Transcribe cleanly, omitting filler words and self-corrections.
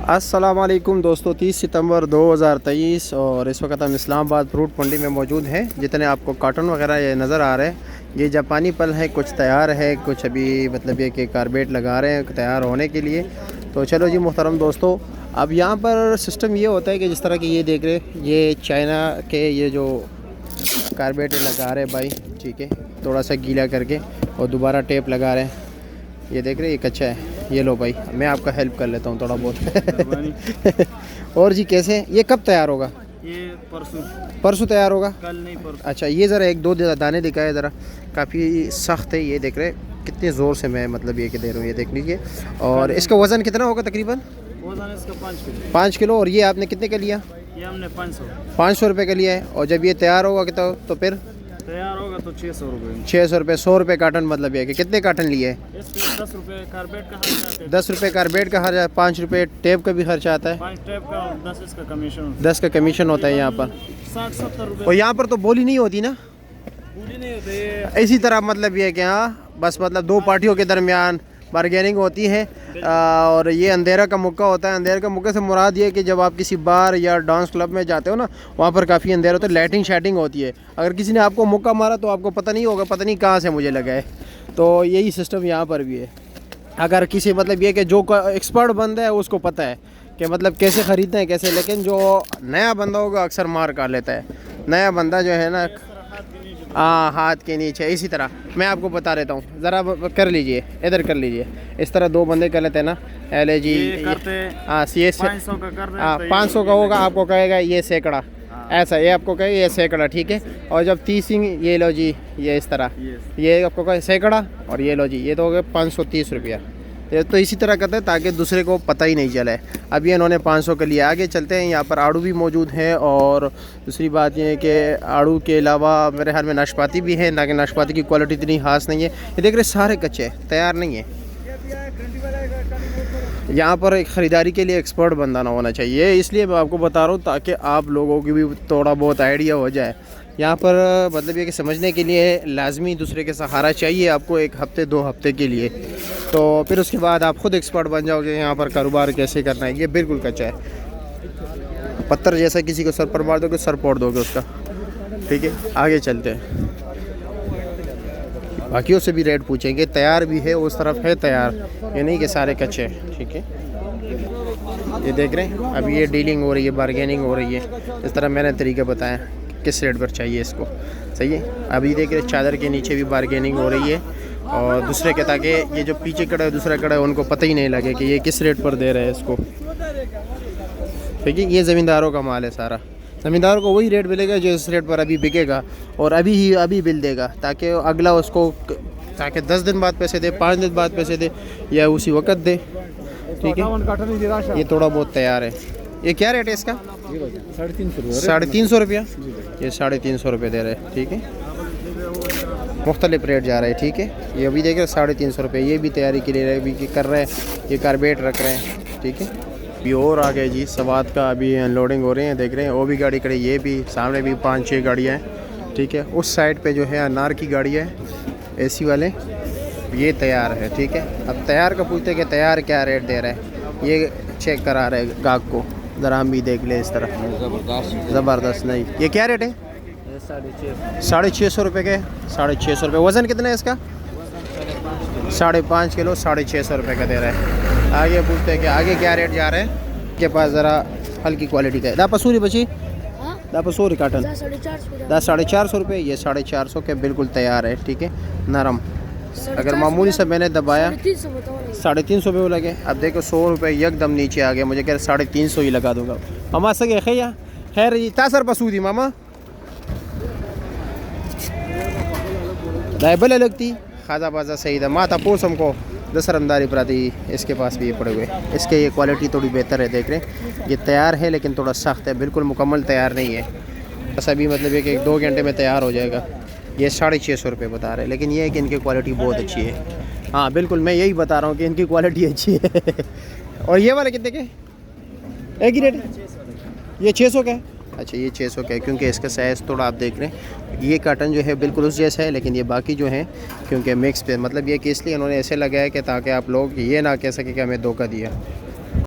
अस्सलाम वालेकुम दोस्तों, 30 सितंबर 2023 और इस वक्त हम इस्लामाबाद फ्रूट मंडी में मौजूद हैं। जितने आपको कार्टन वगैरह ये नज़र आ रहे हैं, ये जापानी फल है। कुछ तैयार है, कुछ अभी मतलब ये कि कार्बेट लगा रहे हैं तैयार होने के लिए। तो चलो जी मोहतरम दोस्तों, अब यहाँ पर सिस्टम ये होता है कि जिस तरह की ये देख रहे, ये चाइना के ये जो कार्बेट लगा रहे भाई, ठीक है, थोड़ा सा गीला करके और दोबारा टेप लगा रहे हैं। ये देख रहे, ये कच्चा है। ये लो भाई, मैं आपका हेल्प कर लेता हूँ थोड़ा बहुत। और जी कैसे, ये कब तैयार होगा? ये परसों तैयार होगा? कल नहीं, परसों। अच्छा, ये ज़रा एक दो दाने दिखाए ज़रा, काफ़ी सख्त है। ये देख रहे कितने ज़ोर से मैं मतलब ये कि दे रहा हूँ, ये देख लीजिए। और इसका वज़न कितना होगा तकरीबन? वज़न इसका 5 किलो। 5 किलो। और ये आपने कितने का लिया? ये हमने 500 रुपये का लिया है। और जब ये तैयार होगा तो फिर तैयार होगा तो 600 रुपये। 600 रुपये, 100 रुपये कार्टन मतलब ये कि कितने कार्टन लिए? 10 रुपये कार्बेट का खर्चा है। 10 रुपये कार्बेट का खर्चा, 5 रुपये टेप का भी खर्चा आता है। 5 टेप का और 10 इसका कमीशन। 10 का कमीशन होता है यहाँ पर। 60-70 रुपये। और यहाँ पर तो बोली नहीं होती ना? पूरी नहीं होती इसी तरह मतलब ये कि हाँ, बस मतलब दो पार्टियों के दरमियान बारगेनिंग होती है। और ये अंधेरा का मौका होता है। अंधेरे का मौके से मुराद ये कि जब आप किसी बार या डांस क्लब में जाते हो ना, वहाँ पर काफ़ी अंधेरा होता है, लाइटिंग शाइटिंग होती है। अगर किसी ने आपको मौका मारा तो आपको पता नहीं होगा, पता नहीं कहाँ से मुझे लगा है। तो यही सिस्टम यहाँ पर भी है। अगर किसी मतलब ये कि जो एक्सपर्ट बंदा है उसको पता है कि मतलब कैसे ख़रीदना है कैसे, लेकिन जो नया बंदा होगा अक्सर मार कर लेता है। नया बंदा जो है ना, हाँ, हाथ के नीचे। इसी तरह मैं आपको बता देता हूँ, ज़रा कर लीजिए, इधर कर लीजिए। इस तरह दो बंदे कर लेते हैं ना, एले जी हाँ, सी 500 का कर रहे हैं। हाँ, 500 का होगा, आपको कहेगा ये सैकड़ा, ऐसा ये आपको कहेगा ये सैकड़ा, ठीक है। और जब 30 ये लो जी, ये इस तरह, ये आपको कहे सैकड़ा, और ये लो जी, ये तो हो गया 530 रुपया। तो इसी तरह करते हैं ताकि दूसरे को पता ही नहीं चले। अभी इन्होंने 500 के लिए आगे चलते हैं। यहाँ पर आड़ू भी मौजूद है। और दूसरी बात ये है कि आड़ू के अलावा मेरे ख्याल में नाशपाती भी है, ना कि नाशपाती की क्वालिटी इतनी खास नहीं है। ये देख रहे सारे कच्चे तैयार नहीं है। यहाँ पर एक ख़रीदारी के लिए एक्सपर्ट बंदा ना होना चाहिए, इसलिए मैं आपको बता रहा हूँ ताकि आप लोगों की भी थोड़ा बहुत आइडिया हो जाए। यहाँ पर मतलब ये कि समझने के लिए लाजमी दूसरे के सहारा चाहिए आपको, 1 हफ़्ते 2 हफ़्ते के लिए। तो फिर उसके बाद आप ख़ुद एक्सपर्ट बन जाओगे यहाँ पर कारोबार कैसे करना है। ये बिल्कुल कच्चा है, पत्थर जैसा किसी को सर पर मार दोगे सर फोड़ दोगे उसका, ठीक है। आगे चलते हैं, बाकियों से भी रेट पूछेंगे। तैयार भी है, उस तरफ है तैयार, ये नहीं कि सारे कच्चे हैं, ठीक है। ये देख रहे हैं, अभी ये डीलिंग हो रही है, बारगेनिंग हो रही है। इस तरह मैंने तरीका बताया किस रेट पर चाहिए इसको, सही है। अभी देख रहे चादर के नीचे भी बारगेनिंग हो रही है। और दूसरे के, ताकि ये जो पीछे खड़ा है दूसरा खड़ा है उनको पता ही नहीं लगे कि ये किस रेट पर दे रहे हैं इसको, ठीक है। ये ज़मींदारों का माल है सारा, ज़मींदार को वही रेट मिलेगा जो इस रेट पर अभी बिकेगा, और अभी बिल देगा, ताकि अगला उसको, ताकि 10 दिन बाद पैसे दे, 5 दिन बाद पैसे दे, या उसी वक्त दे, ठीक है। ये थोड़ा बहुत तैयार है। ये क्या रेट है इसका? 350 रुपया। ये 350 रुपये दे रहे हैं, ठीक है। मुख्तलिफ रेट जा रहे हैं, ठीक है। ये अभी देख रहे 350 रुपये। ये भी तैयारी के लिए अभी कर रहे हैं, ये कार्बेट रख रहे हैं, ठीक है। अभी और आ गए जी, सवाद का अभी अनलोडिंग हो रही है, देख रहे हैं। वो भी गाड़ी खड़ी, ये भी सामने भी 5-6 गाड़ियाँ हैं, ठीक है। उस साइड पे जो है अनार की गाड़ी है, एसी वाले, ये तैयार है, ठीक है। अब तैयार का पूछते हैं कि तैयार क्या रेट दे रहे हैं, ये चेक करा रहे हैं गाहक को, ज़रा हम भी देख ले इस तरह। ज़बरदस्त। नहीं, ये क्या रेट है? 650 रुपये के। 650 रुपये। वज़न कितना है इसका? 5.5 किलो, 650 रुपये का दे रहा है। आगे पूछते हैं कि आगे क्या रेट जा रहे हैं के पास, ज़रा हल्की क्वालिटी का है। दा पसूरी बची, दा पसूरी काटन 450 रुपये। ये 450 के बिल्कुल तैयार है, ठीक है, नरम। अगर मामूली सा मैंने दबाया 350 रुपये लगे। अब देखो 100 रुपये एकदम नीचे आ गया, मुझे कह 350 ही लगा दूंगा। मामा सके खैया खैर ये तासर पसूदी मामा दाइबल लगती खाजा बाजा सही था माता पोस हमको 10 रमदारी प्राती। इसके पास भी ये पड़े हुए, इसके ये क्वालिटी थोड़ी बेहतर है, देख रहे हैं। ये तैयार है लेकिन थोड़ा सख्त है, बिल्कुल मुकम्मल तैयार नहीं है। बस अभी मतलब ये कि 2 घंटे में तैयार हो जाएगा। ये 650 रुपये बता रहे हैं, लेकिन ये है कि इनकी क्वालिटी बहुत अच्छी है। हाँ बिल्कुल, मैं यही बता रहा हूँ कि इनकी क्वालिटी अच्छी है। और ये वाले कितने के? एक ही रेट? ये 600 का है। अच्छा, ये 600 का है क्योंकि इसका साइज़ थोड़ा आप देख रहे हैं। ये कार्टन जो है बिल्कुल उस जैसा है, लेकिन ये बाकी जो है क्योंकि मिक्स पे, मतलब ये कि इसलिए उन्होंने ऐसे लगाया कि ताकि आप लोग ये ना कह सके कि हमें धोखा दिया।